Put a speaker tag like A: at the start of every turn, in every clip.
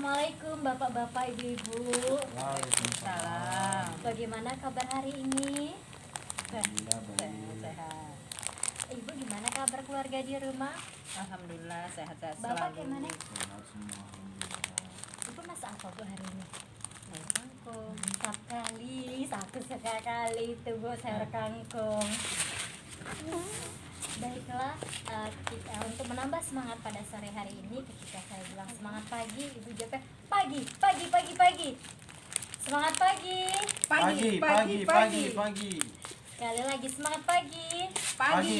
A: Assalamualaikum Bapak-bapak, Ibu-ibu.
B: Waalaikumsalam.
A: Bagaimana kabar hari ini?
B: Alhamdulillah baik.
C: Sehat.
A: Ibu gimana kabar keluarga di rumah?
C: Alhamdulillah sehat-sehat
A: Bapak
C: selalu.
A: gimana?
B: Sehat semua alhamdulillah.
A: Ibu masak apa Bu hari ini?
C: Sayur kangkung.
A: Mantap kali, satu sekali itu Bu, sayur kangkung. Baiklah, untuk menambah semangat pada sore hari ini, ketika saya bilang semangat pagi, Ibu jawabnya pagi. Semangat pagi.
B: Pagi.
A: Sekali lagi semangat pagi.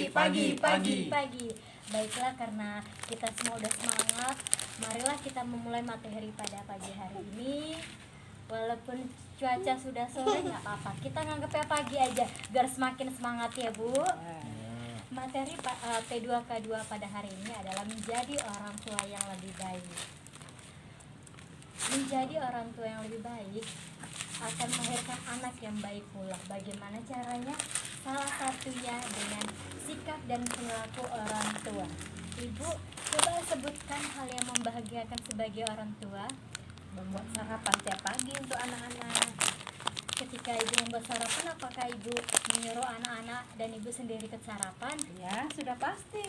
B: Pagi.
A: Baiklah, karena kita semua udah semangat, marilah kita memulai materi pada pagi hari ini. Walaupun cuaca sudah sore, nggak apa-apa, kita nganggapnya pagi aja biar semakin semangat ya Bu. Materi P2K2 pada hari ini adalah menjadi orang tua yang lebih baik. Menjadi orang tua yang lebih baik akan melahirkan anak yang baik pula. Bagaimana caranya? Salah satunya dengan sikap dan perilaku orang tua. Ibu, coba sebutkan hal yang membahagiakan sebagai orang tua.
C: Membuat sarapan tiap pagi untuk anak-anak.
A: Ketika Ibu membuat sarapan, apakah Ibu menyuruh anak-anak dan Ibu sendiri ikut sarapan?
C: Ya, sudah pasti.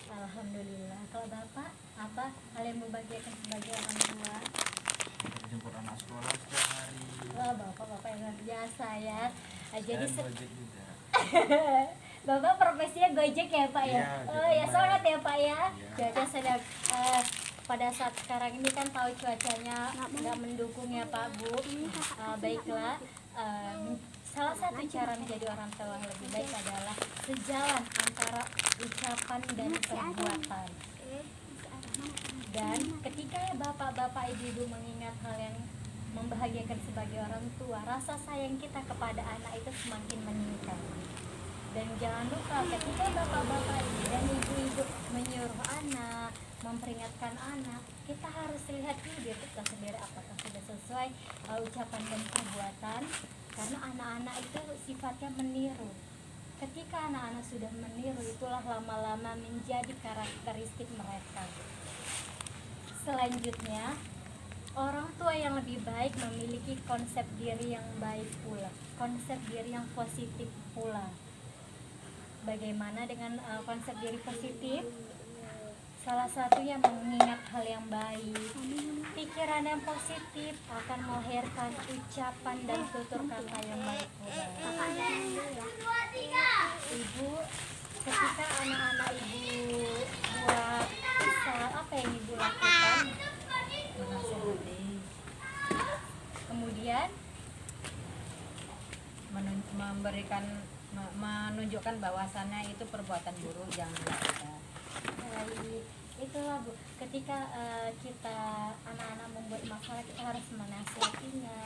A: Alhamdulillah. Kalau Bapak, apa hal yang membahagiakan sebagai orang tua?
B: Jemput anak sekolah setiap hari.
A: Wah, Bapak yang luar biasa ya. Jadi
B: Dan Gojek juga.
A: Bapak profesinya Gojek ya Pak ya?
B: Iya,
A: Oh ya,
B: Gojek.
A: semangat ya Pak ya.
B: Iya.
A: Cuaca sedang pada saat sekarang ini kan tahu cuacanya nggak mendukung ya Pak Bu. Baiklah, salah satu cara menjadi orang tua yang lebih baik adalah sejalan antara ucapan dan perbuatan. Dan ketika bapak-bapak ibu-ibu mengingat hal yang membahagiakan sebagai orang tua, rasa sayang kita kepada anak itu semakin meningkat. Dan jangan lupa ketika bapak-bapak dan ibu-ibu menyuruh anak, memperingatkan anak, kita harus lihat dulu diri kita sendiri apakah sudah sesuai ucapan dan perbuatan, karena anak-anak itu sifatnya meniru. Ketika anak-anak sudah meniru, itulah lama-lama menjadi karakteristik mereka. Selanjutnya, orang tua yang lebih baik memiliki konsep diri yang baik pula, konsep diri yang positif pula. Bagaimana dengan konsep diri positif? Salah satunya mengingat hal yang baik. Pikiran yang positif akan melahirkan ucapan dan tutur kata yang baik pula. Ibu, ketika anak-anak Ibu buat kesal, apa yang Ibu lakukan?
C: Menasehati,
A: Kemudian
C: menunjukkan bahwasannya itu perbuatan buruk jangan dilakukan.
A: baik, itulah Bu, ketika kita anak-anak membuat masalah, kita harus menasihatinya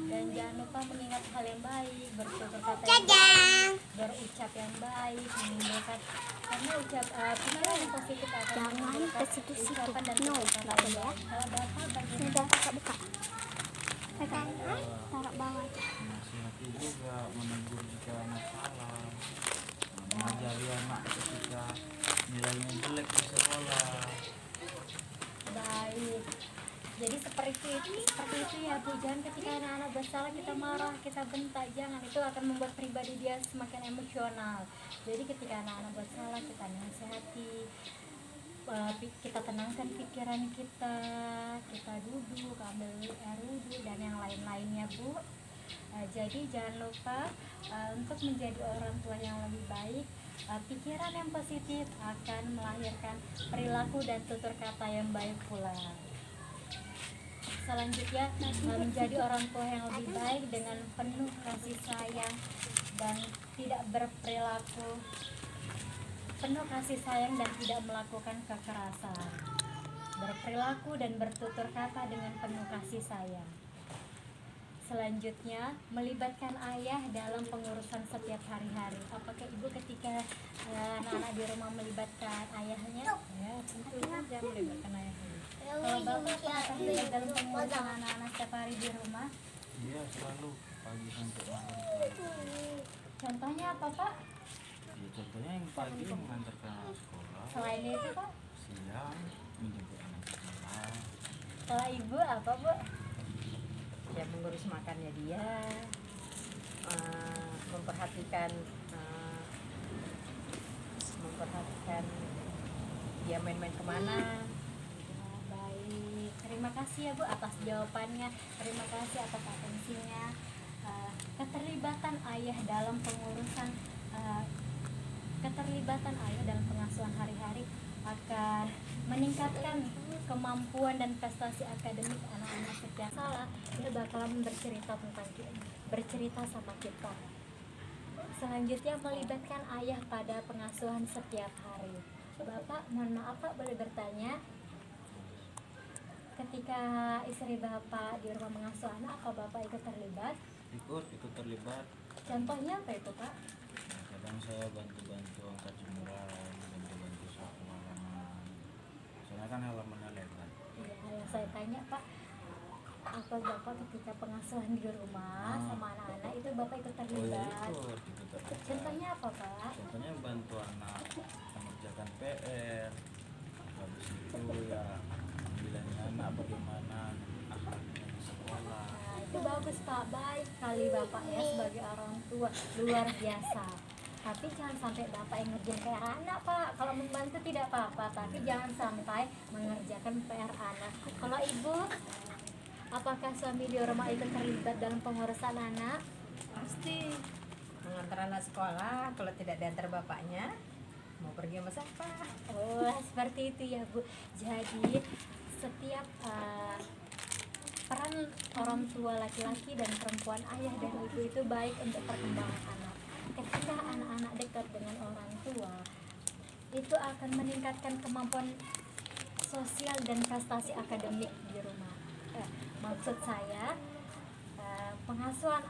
A: dan jangan lupa mengingat hal yang baik, bertutur kata yang baik, berucap yang baik, menimbulkan, karena pikiran yang positif akan menimbulkan ucapan dan tutur kata yang baik. Kalau Bapak bagaimana?
D: Taruh bawah.
B: Menasihati juga, menegur jika anak salah, mengajari anak ketika nilainya jelek di sekolah.
A: Baik. Jadi seperti itu ya Bu. Jangan ketika anak-anak bersalah kita marah, kita bentak, jangan. Itu akan membuat pribadi dia semakin emosional. Jadi ketika anak-anak bersalah, kita nasihati, kita tenangkan pikiran kita duduk, ambil air wudhu dan yang lain-lainnya Bu. Jadi jangan lupa untuk menjadi orang tua yang lebih baik, pikiran yang positif akan melahirkan perilaku dan tutur kata yang baik pula. Selanjutnya, menjadi orang tua yang lebih baik dengan penuh kasih sayang dan tidak berperilaku penuh kasih sayang dan tidak melakukan kekerasan. Berperilaku dan bertutur kata dengan penuh kasih sayang. Selanjutnya, melibatkan ayah dalam pengurusan setiap hari-hari. Apakah Ibu ketika anak-anak di rumah melibatkan ayahnya?
C: Ya, tentu saja melibatkan ayahnya.
A: Kalau Bapak apakah terlibat dalam pengurusan anak-anak setiap hari di rumah?
B: Iya, selalu pagi sampai malam.
A: Contohnya apa Pak?
B: Ya, contohnya yang pagi mengantarkan anak sekolah,
A: Selain itu Pak?
B: siang menjemput anak sekolah,
A: Kalau ibu apa bu?
C: Ya mengurus makannya dia, memperhatikan dia main-main kemana.
A: Baik, terima kasih ya Bu atas jawabannya. Terima kasih atas atensinya. Keterlibatan ayah dalam pengurusan, keterlibatan ayah dalam pengasuhan hari-hari akan meningkatkan kemampuan dan prestasi akademik anak-anak setiap salah. Dia bakalan bercerita sama kita. Selanjutnya melibatkan ayah pada pengasuhan setiap hari. Bapak, mohon maaf Pak, boleh bertanya? Ketika istri Bapak di rumah mengasuh anak, apa Bapak ikut terlibat?
B: Ikut terlibat.
A: Contohnya apa itu Pak?
B: Kadang saya bantu angkat jemuran, bantu sapu halaman. Soalnya kan halamannya lebar.
A: Iya, yang saya tanya Pak, apa Bapak ketika pengasuhan di rumah sama anak-anak itu Bapak ikut terlibat?
B: Ikut terlibat.
A: Contohnya apa Pak?
B: Contohnya bantu anak mengerjakan PR. Habis itu ya bilangnya anak bagaimana akhlaknya di sekolah.
A: Nah, itu bagus Pak, baik kali Bapak ya sebagai orang tua, luar biasa. Tapi jangan sampai Bapak yang ngerjain PR anak Pak. Kalau membantu tidak apa-apa, tapi jangan sampai mengerjakan PR anak. Kalau Ibu, apakah suami di rumah ikut terlibat dalam pengurusan anak?
C: Pasti mengantar anak sekolah, kalau tidak diantar bapaknya mau pergi sama siapa.
A: Oh, seperti itu ya Bu. Jadi setiap peran orang tua laki-laki dan perempuan, ayah dan ibu itu baik untuk perkembangan anak. Ketika anak-anak dekat dengan orang tua, itu akan meningkatkan kemampuan sosial dan prestasi akademik di rumah. Maksud saya, pengasuhan,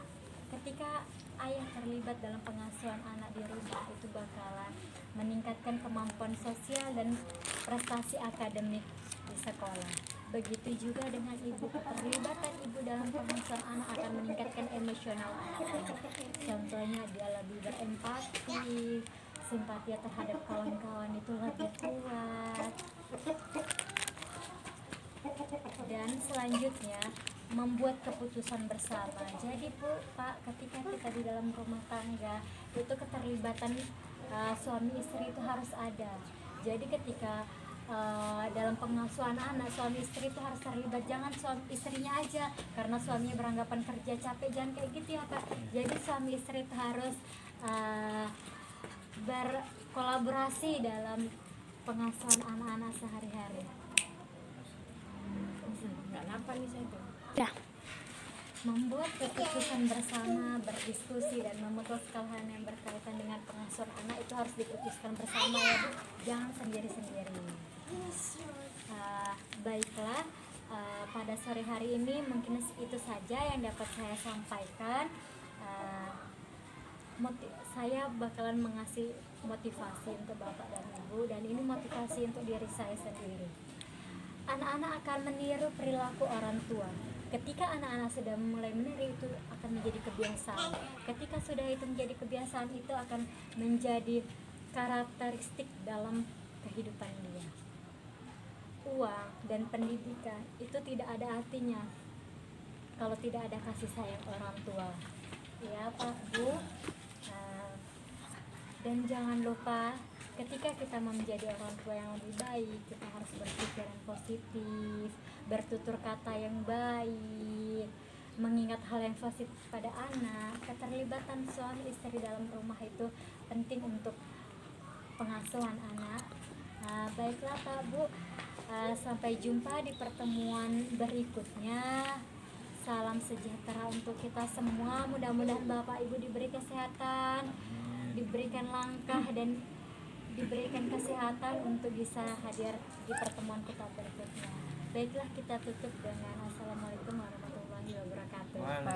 A: ketika ayah terlibat dalam pengasuhan anak di rumah itu bakalan meningkatkan kemampuan sosial dan prestasi akademik di sekolah. Begitu juga dengan ibu, keterlibatan ibu dalam pengasuhan anak akan meningkatkan emosional anak. Contohnya dia lebih berempati, simpati terhadap kawan-kawan itu lebih kuat. Dan selanjutnya membuat keputusan bersama. Jadi Bu, Pak, ketika kita di dalam rumah tangga itu keterlibatan suami istri itu harus ada. Jadi ketika dalam pengasuhan anak, suami istri itu harus terlibat. Jangan suami istrinya aja karena suaminya beranggapan kerja capek, jangan kayak gitu ya Pak. Jadi suami istri itu harus berkolaborasi dalam pengasuhan anak-anak sehari-hari.
C: Nggak nampak nih saya tuh.
A: Membuat keputusan bersama, berdiskusi dan memutuskan hal yang berkaitan dengan pengasuhan anak itu harus diputuskan bersama ya Bu, jangan sendiri-sendiri. Baiklah, pada sore hari ini mungkin itu saja yang dapat saya sampaikan. Saya bakalan mengasih motivasi untuk Bapak dan Ibu, dan ini motivasi untuk diri saya sendiri. Anak-anak akan meniru perilaku orang tua. Ketika anak-anak sudah mulai meniru, itu akan menjadi kebiasaan. Ketika sudah itu menjadi kebiasaan, itu akan menjadi karakteristik dalam kehidupan dia. Uang dan pendidikan itu tidak ada artinya kalau tidak ada kasih sayang orang tua. Ya Pak, Bu. Dan jangan lupa, ketika kita mau menjadi orang tua yang lebih baik, kita harus berpikiran positif, bertutur kata yang baik, mengingat hal yang positif pada anak. Keterlibatan suami istri dalam rumah itu penting untuk pengasuhan anak. Baiklah Pak, Bu, sampai jumpa di pertemuan berikutnya. Salam sejahtera untuk kita semua. Mudah-mudahan Bapak Ibu diberi kesehatan, diberikan langkah dan diberikan kesehatan untuk bisa hadir di pertemuan kita berikutnya. Baiklah, kita tutup dengan Assalamualaikum warahmatullahi wabarakatuh.